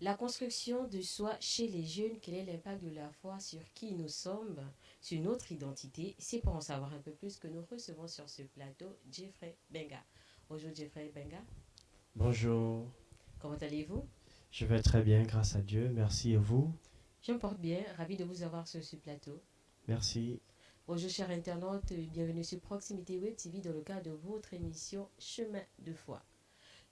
La construction de soi chez les jeunes, quel est l'impact de la foi sur qui nous sommes, sur notre identité? C'est pour en savoir un peu plus que nous recevons sur ce plateau Jeffrey Benga. Bonjour Jeffrey Benga, Bonjour, comment allez-vous? je vais très bien grâce à Dieu, merci et vous? Je me porte bien, ravi de vous avoir sur ce plateau. Merci. Bonjour chers internautes, bienvenue sur Proximité Web TV dans le cadre de votre émission Chemin de foi.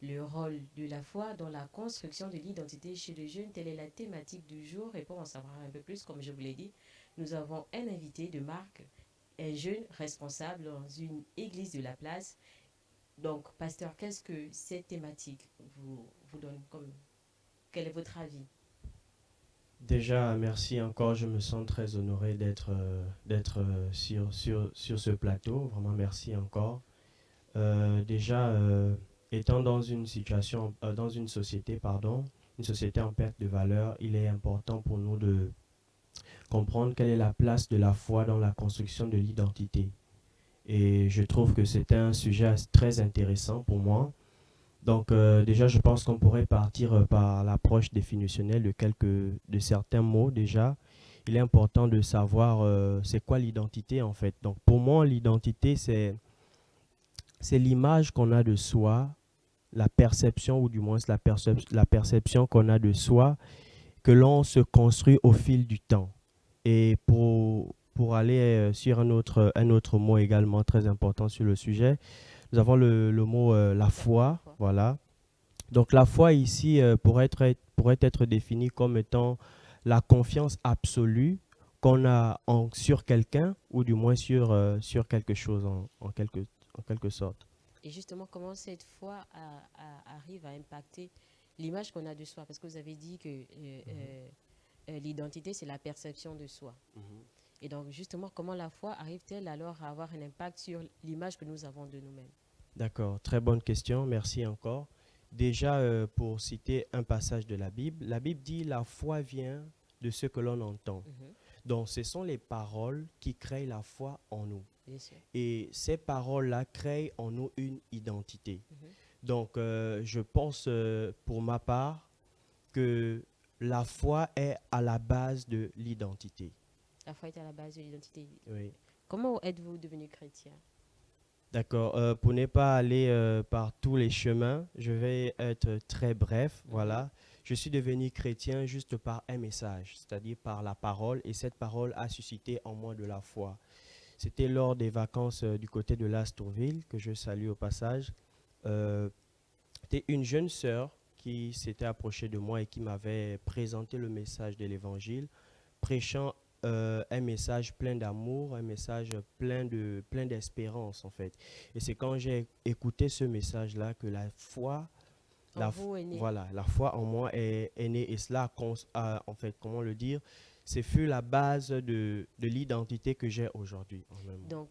Le rôle de la foi dans la construction de l'identité chez les jeunes, telle est la thématique du jour. Et pour en savoir un peu plus, comme je vous l'ai dit, nous avons un invité de marque, un jeune responsable dans une église de la place. Donc, pasteur, qu'est-ce que cette thématique vous donne comme... Quel est votre avis? Déjà, merci encore, je me sens très honoré d'être sur ce plateau, vraiment merci encore. Déjà, étant dans une situation, dans une société, pardon, une société en perte de valeur, il est important pour nous de comprendre quelle est la place de la foi dans la construction de l'identité. Et je trouve que c'est un sujet très intéressant pour moi. Donc déjà, je pense qu'on pourrait partir par l'approche définitionnelle de certains mots déjà. Il est important de savoir c'est quoi l'identité en fait. Donc pour moi, l'identité, c'est l'image qu'on a de soi, la perception ou du moins la perception qu'on a de soi que l'on se construit au fil du temps. Et pour aller sur un autre mot également très important sur le sujet, nous avons le mot la La foi, foi. voilà. Donc la foi ici pourrait être définie comme étant la confiance absolue qu'on a sur quelqu'un ou du moins sur quelque chose en quelque sorte. Et justement, comment cette foi arrive à impacter l'image qu'on a de soi? Parce que vous avez dit que Mhm, l'identité, c'est la perception de soi. mhm. Et donc, justement, comment la foi arrive-t-elle alors à avoir un impact sur l'image que nous avons de nous-mêmes? D'accord, très bonne question, merci encore. Déjà, pour citer un passage de la Bible dit la foi vient de ce que l'on entend. Mhm, Donc, ce sont les paroles qui créent la foi en nous. bien sûr. Et ces paroles-là créent en nous une identité. Mhm. Donc, je pense pour ma part que la foi est à la base de l'identité. La foi est à la base de l'identité. Oui. Comment êtes-vous devenu chrétien? D'accord. Pour ne pas aller par tous les chemins, je vais être très bref. Mhm. Voilà. Je suis devenu chrétien juste par un message, c'est-à-dire par la parole, et cette parole a suscité en moi de la foi. C'était lors des vacances du côté de l'Astrouville, que je salue au passage. Euh, C'était une jeune sœur qui s'était approchée de moi et qui m'avait présenté le message de l'Évangile, prêchant un message plein d'amour, un message plein d'espérance en fait. Et c'est quand j'ai écouté ce message-là que En vous est né. voilà, la foi en moi est née et cela en fait, comment le dire, c'est fut la base de l'identité que j'ai aujourd'hui en un mot. Donc,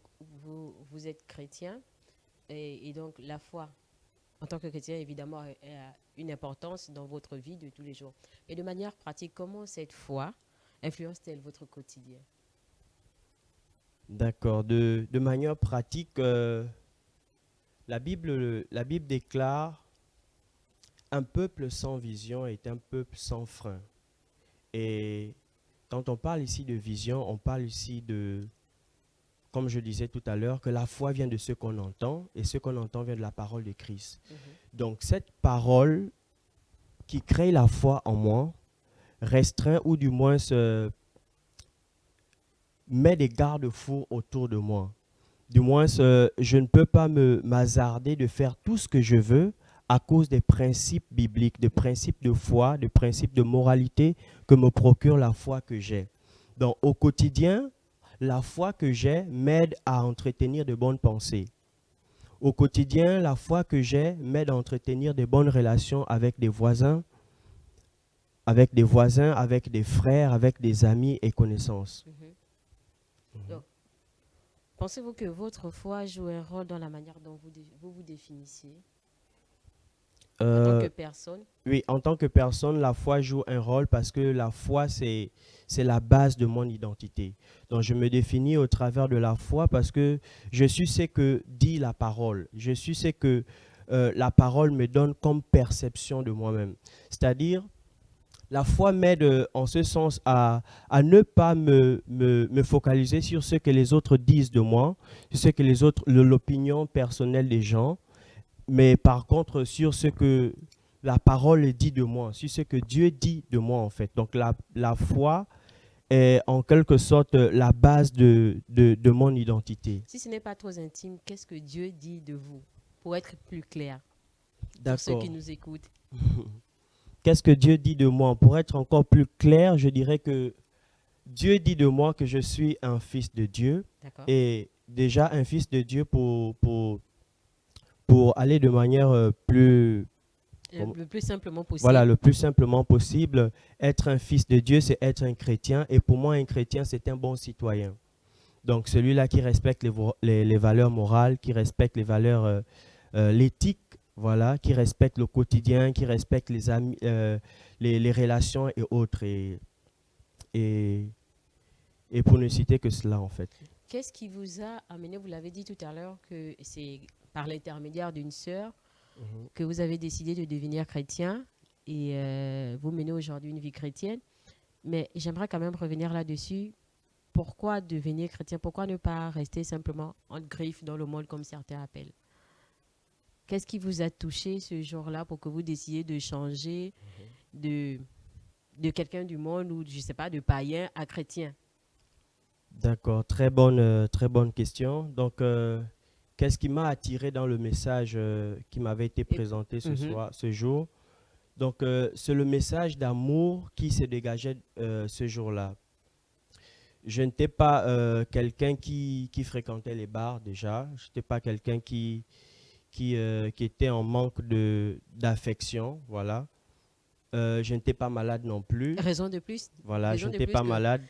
vous êtes chrétien et donc la foi, en tant que chrétien, évidemment, a une importance dans votre vie de tous les jours. Et de manière pratique, comment cette foi influence-t-elle votre quotidien? D'accord. De manière pratique, la Bible déclare un peuple sans vision est un peuple sans frein. Et quand on parle ici de vision, on parle ici de, comme je disais tout à l'heure, que la foi vient de ce qu'on entend et ce qu'on entend vient de la parole de Christ. Mhm. Donc cette parole qui crée la foi en moi restreint ou du moins met des garde-fous autour de moi. Du moins, je ne peux pas me m'hasarder de faire tout ce que je veux à cause des principes bibliques, des principes de foi, des principes de moralité que me procure la foi que j'ai. Donc, au quotidien, la foi que j'ai m'aide à entretenir de bonnes pensées. Au quotidien, la foi que j'ai m'aide à entretenir de bonnes relations avec des frères, avec des amis et connaissances. Mhm. Mhm. Donc, pensez-vous que votre foi joue un rôle dans la manière dont vous vous définissez en tant que Euh, personne? Oui, en tant que personne, la foi joue un rôle parce que la foi, c'est la base de mon identité. Donc, je me définis au travers de la foi parce que je suis ce que dit la parole. Je suis ce que la parole me donne comme perception de moi-même. C'est-à-dire, la foi m'aide en ce sens à ne pas me focaliser sur ce que les autres disent de moi, sur ce que les autres, l'opinion personnelle des gens, mais par contre sur ce que la parole dit de moi, sur ce que Dieu dit de moi en fait. Donc la foi est en quelque sorte la base de mon identité. Si ce n'est pas trop intime, qu'est-ce que Dieu dit de vous pour être plus clair pour ceux qui D'accord. nous écoutent? Qu'est-ce que Dieu dit de moi? Pour être encore plus clair, je dirais que Dieu dit de moi que je suis un fils de Dieu D'accord. et déjà un fils de Dieu pour aller de manière plus, Le plus simplement voilà, possible. le plus simplement possible. Être un fils de Dieu, c'est être un chrétien et pour moi, un chrétien, c'est un bon citoyen. Donc celui-là qui respecte les valeurs morales, qui respecte les valeurs, l'éthique, voilà, qui respecte le quotidien, qui respecte les amis, les relations et autres. Et, et pour ne citer que cela, en fait. Qu'est-ce qui vous a amené, vous l'avez dit tout à l'heure, que c'est par l'intermédiaire d'une sœur Mhm. que vous avez décidé de devenir chrétien et vous menez aujourd'hui une vie chrétienne. Mais j'aimerais quand même revenir là-dessus. Pourquoi devenir chrétien? Pourquoi ne pas rester simplement en griffe dans le monde comme certains appellent? Qu'est-ce qui vous a touché ce jour-là pour que vous décidiez de changer de, de quelqu'un du monde ou, je ne sais pas, de païen à chrétien? D'accord, très bonne question. Donc, qu'est-ce qui m'a attiré dans le message qui m'avait été Et- présenté ce Mhm. soir, ce jour? Donc, c'est le message d'amour qui se dégageait ce jour-là. Je n'étais pas quelqu'un qui fréquentait les bars déjà. Je n'étais pas quelqu'un qui était en manque d'affection. Voilà. Je n'étais pas malade non plus. Raison de plus, Voilà, je raison de n'étais plus pas que... malade.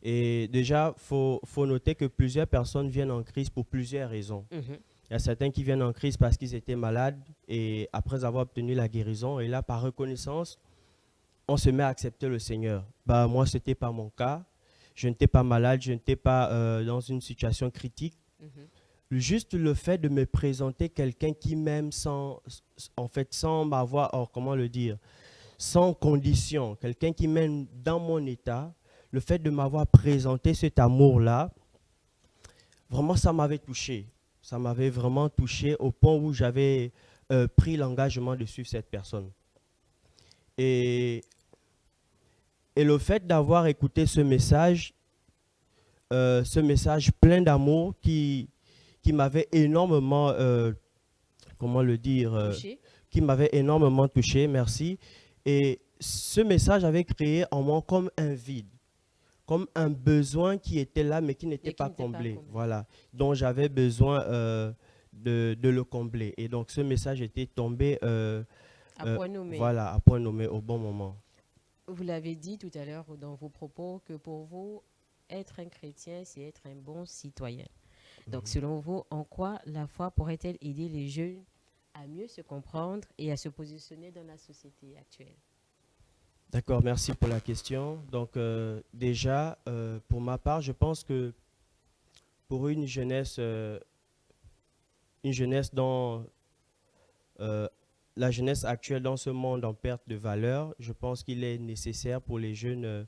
Et déjà, faut noter que plusieurs personnes viennent en crise pour plusieurs raisons. Mhm. Il y a certains qui viennent en crise parce qu'ils étaient malades et après avoir obtenu la guérison, et là, par reconnaissance, on se met à accepter le Seigneur. Bah, moi, ce n'était pas mon cas. Je n'étais pas malade, je n'étais pas dans une situation critique. Mhm. Juste le fait de me présenter quelqu'un qui m'aime en fait, sans m'avoir, oh, comment le dire, sans condition, quelqu'un qui m'aime dans mon état, le fait de m'avoir présenté cet amour-là, vraiment, ça m'avait touché. Ça m'avait vraiment touché au point où j'avais pris l'engagement de suivre cette personne. Et, et le fait d'avoir écouté ce message plein d'amour qui m'avait énormément, comment le dire, Touché. qui m'avait énormément touché, merci. Et ce message avait créé en moi comme un vide, comme un besoin qui était là mais qui n'était Et qui pas n'était pas comblé, comblé. voilà, dont j'avais besoin de le combler. Et donc ce message était tombé, À point nommé. voilà, à point nommé au bon moment. Vous l'avez dit tout à l'heure dans vos propos que pour vous, être un chrétien, c'est être un bon citoyen. Donc, Mhm. selon vous, en quoi la foi pourrait-elle aider les jeunes à mieux se comprendre et à se positionner dans la société actuelle? D'accord, merci pour la question. Donc déjà, pour ma part, je pense que pour une jeunesse dans euh, la jeunesse actuelle dans ce monde en perte de valeur, je pense qu'il est nécessaire pour les jeunes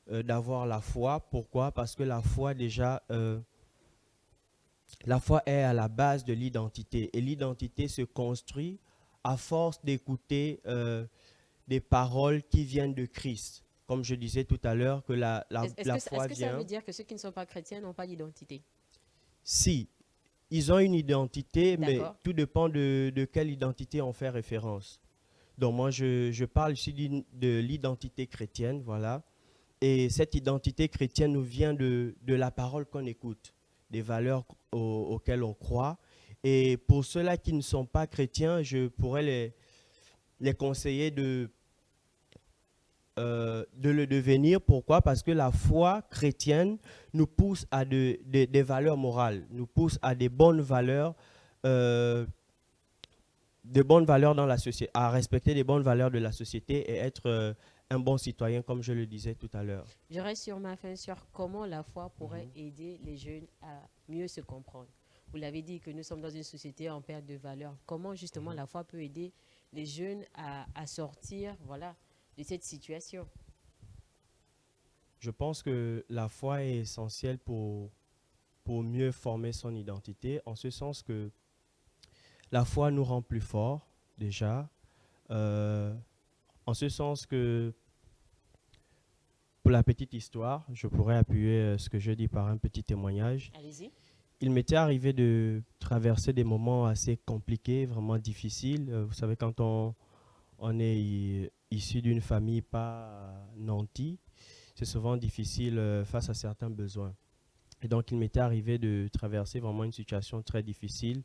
d'avoir la foi. Pourquoi? Parce que la foi est à la base de l'identité et l'identité se construit à force d'écouter des paroles qui viennent de Christ. Comme je disais tout à l'heure, que la Est-ce foi que ça veut vient. dire que ceux qui ne sont pas chrétiens n'ont pas d'identité? Si, ils ont une identité, mais D'accord. tout dépend de quelle identité on fait référence. Donc moi, je parle ici de l'identité chrétienne, voilà. Et cette identité chrétienne nous vient de la parole qu'on écoute, des valeurs auxquelles on croit. Et pour ceux-là qui ne sont pas chrétiens, je pourrais les conseiller de le devenir. Pourquoi? Parce que la foi chrétienne nous pousse à des valeurs morales, nous pousse à euh, des bonnes valeurs dans la société, à respecter des bonnes valeurs de la société et être un bon citoyen, comme je le disais tout à l'heure. Je reste sur ma fin sur comment la foi pourrait Mhm, aider les jeunes à mieux se comprendre. Vous l'avez dit que nous sommes dans une société en perte de valeur. Comment justement mhm, la foi peut aider les jeunes à sortir, voilà, cette situation? Je pense que la foi est essentielle pour mieux former son identité, en ce sens que la foi nous rend plus forts, déjà, euh, en ce sens que, pour la petite histoire, je pourrais appuyer ce que je dis par un petit témoignage. Allez-y. Il m'était arrivé de traverser des moments assez compliqués, vraiment difficiles. Vous savez, quand on est issu d'une famille pas nantie, c'est souvent difficile face à certains besoins. Et donc, il m'était arrivé de traverser vraiment une situation très difficile.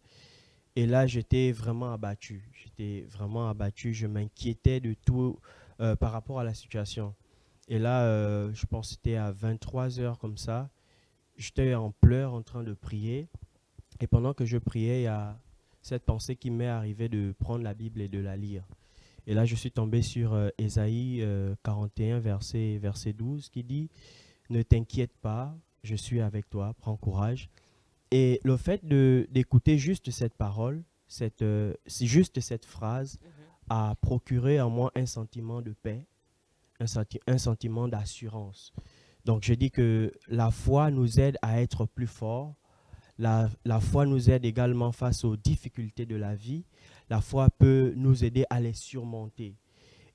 Et là, j'étais vraiment abattu. J'étais vraiment abattu. Je m'inquiétais de tout par rapport à la situation. Et là, je pense que c'était à 23 heures comme ça. J'étais en pleurs en train de prier. Et pendant que je priais, il y a cette pensée qui m'est arrivée de prendre la Bible et de la lire. Et là, je suis tombé sur Ésaïe 41, verset 12, qui dit « Ne t'inquiète pas, je suis avec toi, prends courage ». Et le fait d'écouter juste cette parole, c'est juste cette phrase, a procuré en moi un sentiment de paix, un sentiment d'assurance. Donc, je dis que la foi nous aide à être plus forts. La foi nous aide également face aux difficultés de la vie. La foi peut nous aider à les surmonter.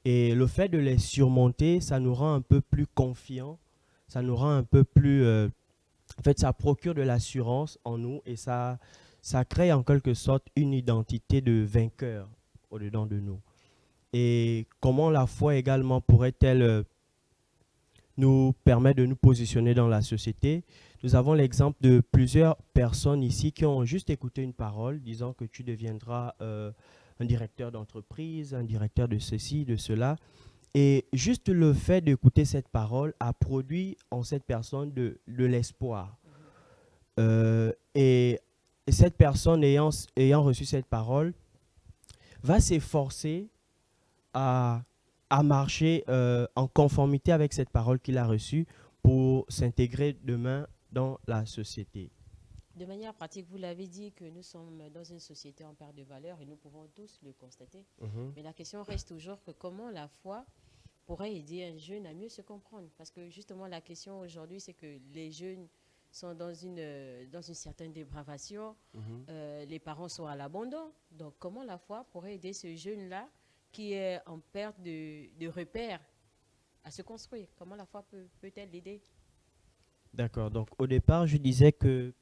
Et le fait de les surmonter, ça nous rend un peu plus confiants, ça nous rend un peu plus... en fait, ça procure de l'assurance en nous et ça crée en quelque sorte une identité de vainqueur au-dedans de nous. Et comment la foi également pourrait-elle nous permettre de nous positionner dans la société? Nous avons l'exemple de plusieurs personnes ici qui ont juste écouté une parole disant que tu deviendras un directeur d'entreprise, un directeur de ceci, de cela. Et juste le fait d'écouter cette parole a produit en cette personne de l'espoir. Et cette personne ayant reçu cette parole va s'efforcer à marcher en conformité avec cette parole qu'il a reçue pour s'intégrer demain dans la société. De manière pratique, vous l'avez dit que nous sommes dans une société en perte de valeur et nous pouvons tous le constater. Mais la question reste toujours que comment la foi pourrait aider un jeune à mieux se comprendre. Parce que justement, la question aujourd'hui, c'est que les jeunes sont dans une certaine dépravation, les parents sont à l'abandon. Donc, comment la foi pourrait aider ce jeune-là qui est en perte de repères à se construire? Comment la foi peut-elle l'aider? D'accord. Donc, au départ, je disais que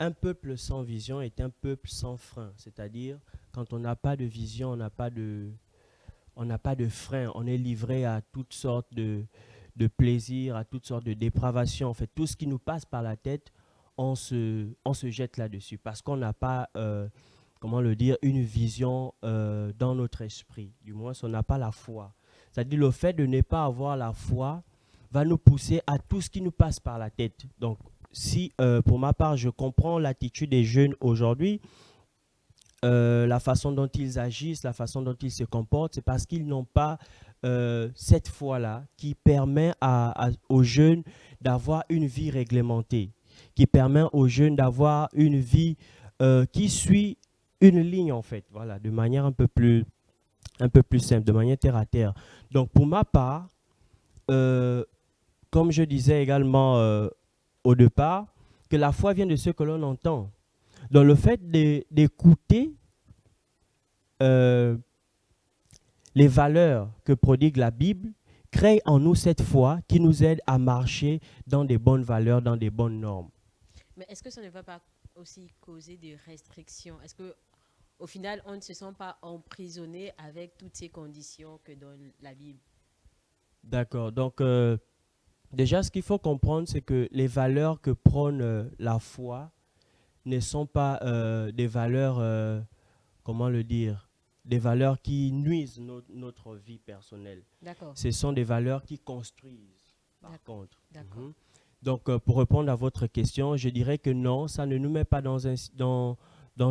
un peuple sans vision est un peuple sans frein. C'est-à-dire, quand on n'a pas de vision, on n'a pas de frein. On est livré à toutes sortes de plaisirs, à toutes sortes de dépravations. En fait, tout ce qui nous passe par la tête, on se jette là-dessus parce qu'on n'a pas, comment le dire, une vision dans notre esprit. Du moins, on n'a pas la foi. C'est-à-dire, le fait de ne pas avoir la foi va nous pousser à tout ce qui nous passe par la tête. Donc, si, pour ma part, je comprends l'attitude des jeunes aujourd'hui, la façon dont ils agissent, la façon dont ils se comportent, c'est parce qu'ils n'ont pas cette foi-là qui permet aux jeunes d'avoir une vie réglementée, qui permet aux jeunes d'avoir une vie qui suit une ligne, en fait, voilà, de manière un peu plus simple, de manière terre à terre. Donc, pour ma part, comme je disais également au départ, que la foi vient de ce que l'on entend. Donc, le fait d'écouter les valeurs que prodigue la Bible crée en nous cette foi qui nous aide à marcher dans des bonnes valeurs, dans des bonnes normes. Mais est-ce que ça ne va pas aussi causer des restrictions? Est-ce que au final, on ne se sent pas emprisonné avec toutes ces conditions que donne la Bible? D'accord. Donc, déjà, ce qu'il faut comprendre, c'est que les valeurs que prône la foi ne sont pas des valeurs, comment le dire, des valeurs qui nuisent notre vie personnelle. D'accord. Ce sont des valeurs qui construisent, par contre. D'accord. Donc, pour répondre à votre question, je dirais que non, ça ne nous met pas dans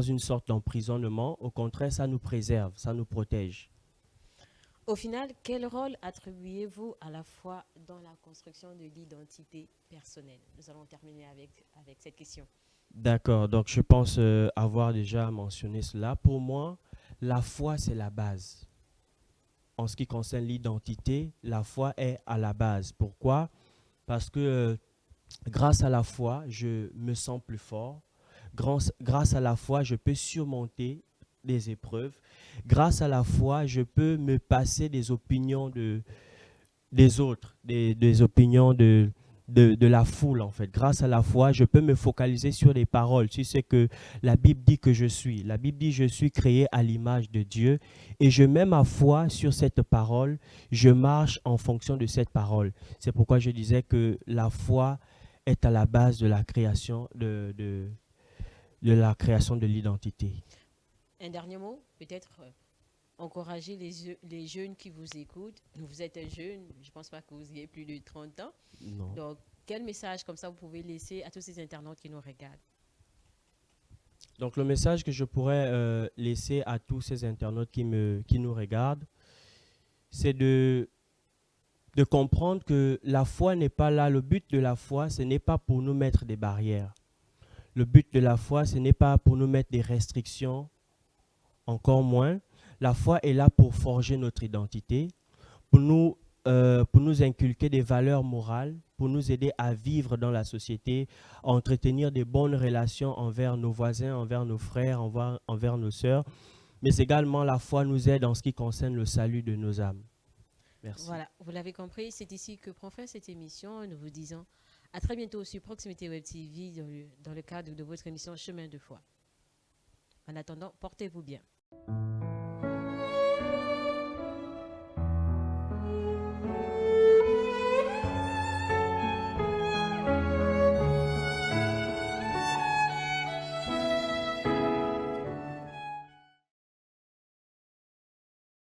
une sorte d'emprisonnement. Au contraire, ça nous préserve, ça nous protège. Au final, quel rôle attribuez-vous à la foi dans la construction de l'identité personnelle? Nous allons terminer avec cette question. D'accord, donc je pense avoir déjà mentionné cela. Pour moi, la foi, c'est la base. en ce qui concerne l'identité, la foi est à la base. Pourquoi? Parce que grâce à la foi, je me sens plus fort. Grâce à la foi, je peux surmonter des épreuves. Grâce à la foi, je peux me passer des opinions des autres, des opinions de la foule, en fait. Grâce à la foi, je peux me focaliser sur les paroles, sur ce que la Bible dit que je suis. La Bible dit je suis créé à l'image de Dieu et je mets ma foi sur cette parole, je marche en fonction de cette parole. C'est pourquoi je disais que la foi est à la base de la création de l'identité. Un dernier mot, peut-être encourager les jeunes qui vous écoutent. Vous êtes un jeune, je ne pense pas que vous ayez plus de 30 ans. Non. Donc, quel message comme ça vous pouvez laisser à tous ces internautes qui nous regardent? Donc le message que je pourrais laisser à tous ces internautes qui nous regardent, c'est de comprendre que la foi n'est pas là. Le but de la foi, ce n'est pas pour nous mettre des barrières. Le but de la foi, ce n'est pas pour nous mettre des restrictions, encore moins. La foi est là pour forger notre identité, pour nous inculquer des valeurs morales, pour nous aider à vivre dans la société, à entretenir des bonnes relations envers nos voisins, envers nos frères, envers nos sœurs. Mais également, la foi nous aide en ce qui concerne le salut de nos âmes. Merci. Voilà, vous l'avez compris, c'est ici que prend fin cette émission. Nous vous disons à très bientôt sur Proximité Web TV dans le cadre de votre émission Chemin de foi. En attendant, portez-vous bien.